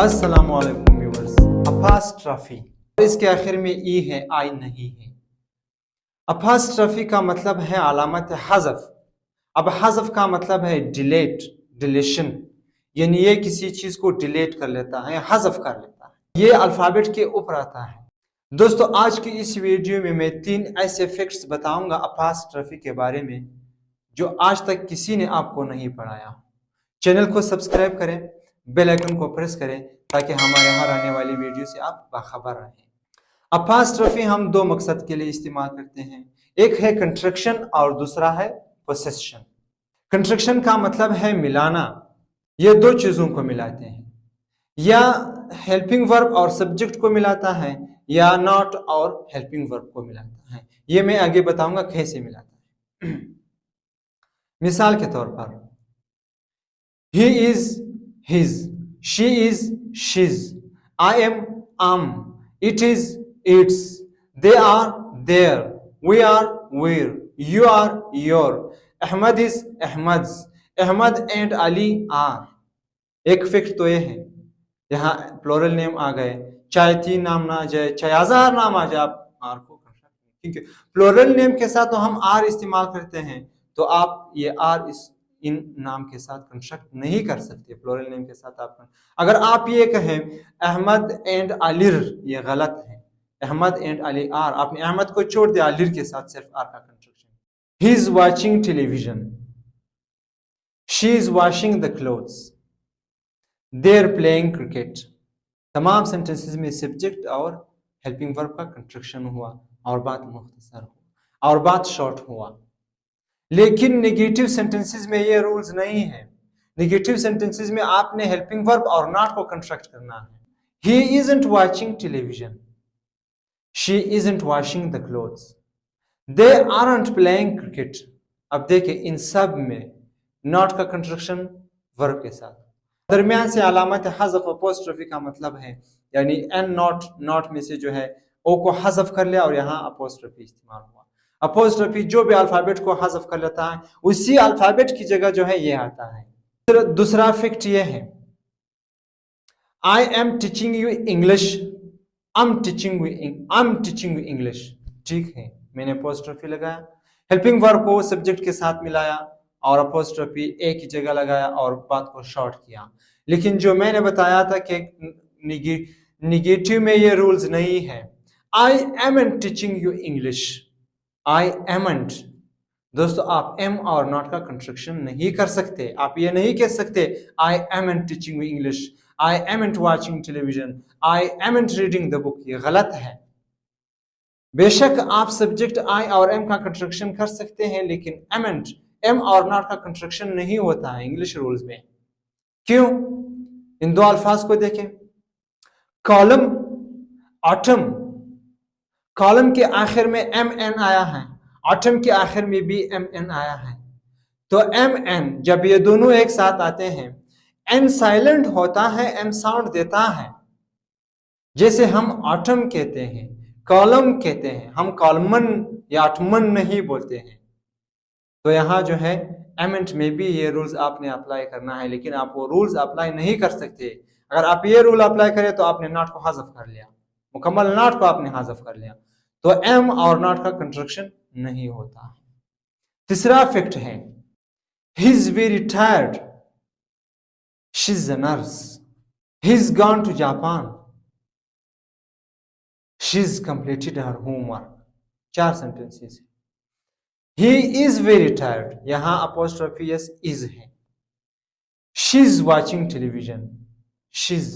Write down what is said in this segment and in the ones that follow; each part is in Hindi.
अस्सलामुअलैकुम व्यूअर्स। अपास्ट्रफी, इसके आखिर में ई है, आई नहीं है। अपास्ट्रफी का मतलब है अलामत हज़फ। अब हज़फ का मतलब है डिलेट, डिलेशन, यानी ये किसी चीज को डिलेट कर लेता है, हज़फ कर लेता है। ये अल्फाबेट के ऊपर आता है। दोस्तों, आज की इस वीडियो में मैं 3 ऐसे फैक्ट्स बताऊंगा अपास्ट्रफी के बारे में जो आज तक किसी ने आपको नहीं पढ़ाया। चैनल को सब्सक्राइब करें, बेल आइकन को प्रेस करें ताकि हमारे हर आने वाली वीडियो से आप बाखबर रहें। अपास्ट्रफी हम 2 मकसद के लिए इस्तेमाल करते हैं, एक है कंस्ट्रक्शन और दूसरा है पोसेशन। कंस्ट्रक्शन का मतलब है मिलाना, ये 2 चीजों को मिलाते हैं, या हेल्पिंग वर्ब और सब्जेक्ट को मिलाता है या नॉट और हेल्पिंग वर्ब को मिलाता है। ये मैं आगे बताऊंगा कैसे मिलाता है। मिसाल के तौर पर he is his, she is she's, I am, it is its, they are their, we are we're, you are your, Ahmad is Ahmad's, Ahmad and Ali are। एक फिक्र तो ये है, यहाँ प्लोरल नेम आ गए, चाहे 3 नाम ना आ जाए, चाहे 1000 नाम आ जाए, आप आर को क्योंकि प्लोरल नेम के साथ तो हम आर इस्तेमाल करते हैं, तो आप ये आर इस इन नाम के साथ कंस्ट्रक्ट नहीं कर सकते। प्लोरल नेम के साथ आप अगर आप ये कहें अहमद एंड अलिर, ये गलत है। अहमद एंड अली आर, आपने अहमद को छोड़ दिया, अलिर के साथ सिर्फ आर का construction. He is watching television, she is washing the clothes, they are playing cricket. तमाम सेंटेंसेस में सब्जेक्ट और हेल्पिंग वर्ब का कंस्ट्रक्शन हुआ और बात मुख्तसर हुआ और बात शॉर्ट हुआ। लेकिन नेगेटिव सेंटेंसेस में ये रूल्स नहीं है। नेगेटिव सेंटेंसेस में आपने हेल्पिंग वर्ब और नॉट को कंस्ट्रक्ट करना है। He isn't watching television, she isn't washing the clothes, they aren't playing cricket. अब देखिए, इन सब में नॉट का कंस्ट्रक्शन वर्ब के साथ, दरमियान से अलामत हज़फ अपोस्ट्रोफी का मतलब है, यानी एन नॉट, नॉट में से जो है ओ को हज़फ कर लिया और यहाँ अपोस्ट्रोफी इस्तेमाल हुआ। अपोस्ट्रोफी जो भी अल्फाबेट को हज़फ कर लेता है, उसी अल्फाबेट की जगह जो है ये आता है। दूसरा फैक्ट ये है, I am teaching you English, I am teaching you English. ठीक है, मैंने अपोस्ट्रोफी लगाया, हेल्पिंग वर्ब को सब्जेक्ट के साथ मिलाया और अपोस्ट्रोफी एक ही जगह लगाया और बात को शॉर्ट किया। लेकिन जो मैंने बताया था कि निगेटिव में ये रूल्स नहीं है। I amn't teaching you English, I amn't. दोस्तों, आप एम और नॉट का कंस्ट्रक्शन नहीं कर सकते। आप ये नहीं कह सकते I amn't teaching you English, I amn't watching television, I amn't reading the book. ये गलत है। बेशक आप सब्जेक्ट आई और एम का कंस्ट्रक्शन कर सकते हैं, लेकिन एमंट, एम और नॉट का कंस्ट्रक्शन नहीं होता है इंग्लिश रूल्स में। क्यों? इन 2 अल्फाज को देखें, कॉलम, ऑटम। कॉलम के आखिर में एम एन आया है, ऑटम के आखिर में भी एम एन आया है। तो एम एन जब ये दोनों एक साथ आते हैं, एन साइलेंट होता है, एम साउंड देता है। जैसे हम ऑटम कहते हैं, कॉलम कहते हैं, हम कॉलमन या ऑटमन नहीं बोलते हैं। तो यहाँ जो है एमेंट में भी ये रूल्स आपने अप्लाई करना है, लेकिन आप वो रूल्स अप्लाई नहीं कर सकते। अगर आप ये रूल अप्लाई करें तो आपने नॉट को हज़फ कर लिया, मुकम्मल नॉट को आपने हज़फ कर लिया, तो एम और नॉट का कंस्ट्रक्शन नहीं होता। तीसरा फैक्ट है, he is very tired, she is a nurse, he is gone to Japan, she is completed her homework. 4 sentences. He is very tired, यहाँ apostrophe s is है। She's watching television, she's,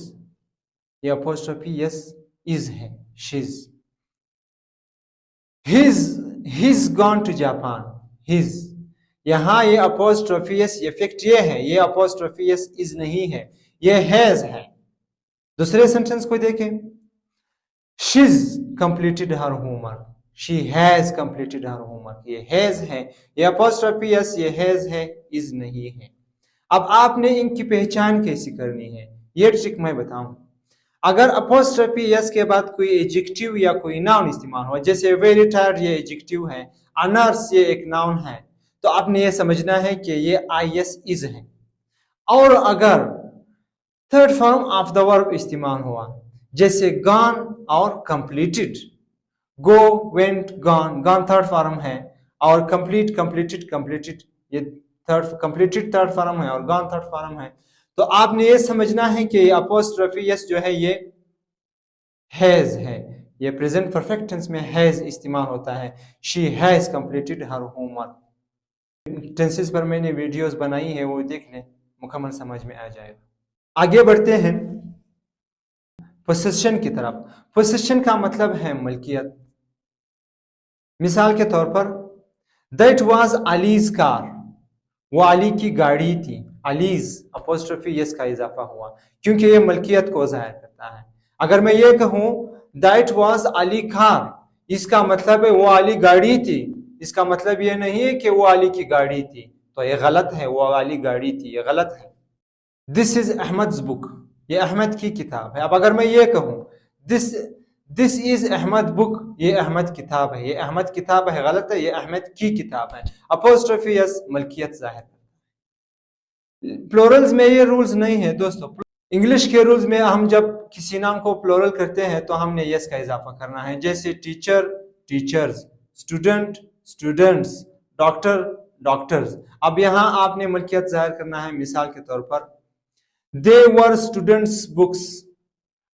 ये apostrophe s is है, she's। He's gone to Japan, his, यहाँ ये apostrophe s, ये फैक्ट ये है, ये apostrophe s is नहीं है, ये has है। दूसरे सेंटेंस को देखें, she's completed her homework, she has completed her homework। ये has है, ये apostrophe s, ये has है, is नहीं है। अब आपने इनकी पहचान कैसी करनी है, ये ट्रिक मैं बताऊं। अगर apostrophe s के बाद कोई एडजेक्टिव या कोई नाउन इस्तेमाल हो, जैसे वेरी टायर्ड ये एडजेक्टिव है, a nurse ये एक नाउन है, तो आपने ये समझना है कि ये is है। और अगर third form of the verb इस्तेमाल हुआ, जैसे गॉन और completed. Go, went, gone, gone third form है, और कंप्लीट, कंप्लीटेड, कंप्लीटेड ये थर्ड, कंप्लीटेड थर्ड फॉर्म है और गॉन थर्ड फॉर्म है। तो आपने ये समझना है कि अपोस्ट्रोफी यस जो है ये हैज है, ये प्रेजेंट परफेक्ट टेंस में हैज इस्तेमाल होता है। She has completed her homework. Tenses पर मैंने वीडियोस बनाई है, वो देख लें, मुकम्मल समझ में आ जाएगा। आगे बढ़ते हैं पोसेशन की तरफ। पोसेशन का मतलब है मलकियत। मिसाल के तौर पर दैट वाज अलीज कार, वो अली की गाड़ी थी। अलीज अपोस्ट्रोफी यस का इजाफा हुआ क्योंकि ये मलकियत को जाहिर करता है। अगर मैं ये कहूं दैट वाज अली कार, इसका मतलब है वो अली गाड़ी थी, इसका मतलब ये नहीं है कि वो अली की गाड़ी थी, तो ये गलत है, वो अली गाड़ी थी, ये गलत है। दिस इज अहमद बुक, ये अहमद की किताब है। अब अगर मैं ये कहूं this this is Ahmed book, ये अहमद किताब है, ये अहमद किताब है, गलत है, ये अहमद की किताब है। अपोस्ट्रोफी यस मलकियत जाहिर करता है। प्लोरल्स में ये रूल्स नहीं है दोस्तों। इंग्लिश के रूल्स में हम जब किसी नाम को प्लोरल करते हैं तो हमने यस का इजाफा करना है, जैसे teacher, teachers, student, students, doctor, doctors. अब यहां आपने मलकियत जाहिर करना है। मिसाल के तौर पर दे वर स्टूडेंट्स बुक्स,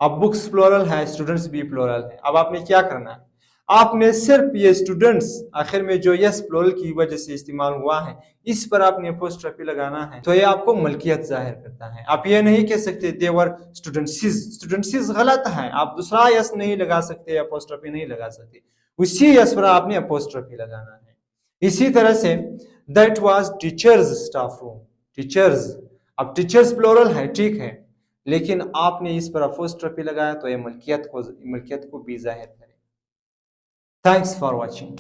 अब बुक्स प्लोरल है, स्टूडेंट्स भी प्लोरल है। अब आपने क्या करना है, आपने सिर्फ ये स्टूडेंट्स आखिर में जो यस प्लोरल की वजह से इस्तेमाल हुआ है, इस पर आपने अपोस्ट्रोफी लगाना है, तो ये आपको मलकियत जाहिर करता है। आप ये नहीं कह सकते देवर स्टूडेंट्स, स्टूडेंट्स गलत है, आप दूसरा यस नहीं लगा सकते, अपोस्ट्रोफी नहीं लगा सकते, उसी यस पर आपने अपोस्ट्रोफी लगाना है। इसी तरह say that was teachers staff room, teachers, अब टीचर्स प्लोरल है, ठीक है, लेकिन आपने इस पर अपोस्ट्रोफी लगाया तो ये मलकियत को भी जाहिर करे। Thanks for watching.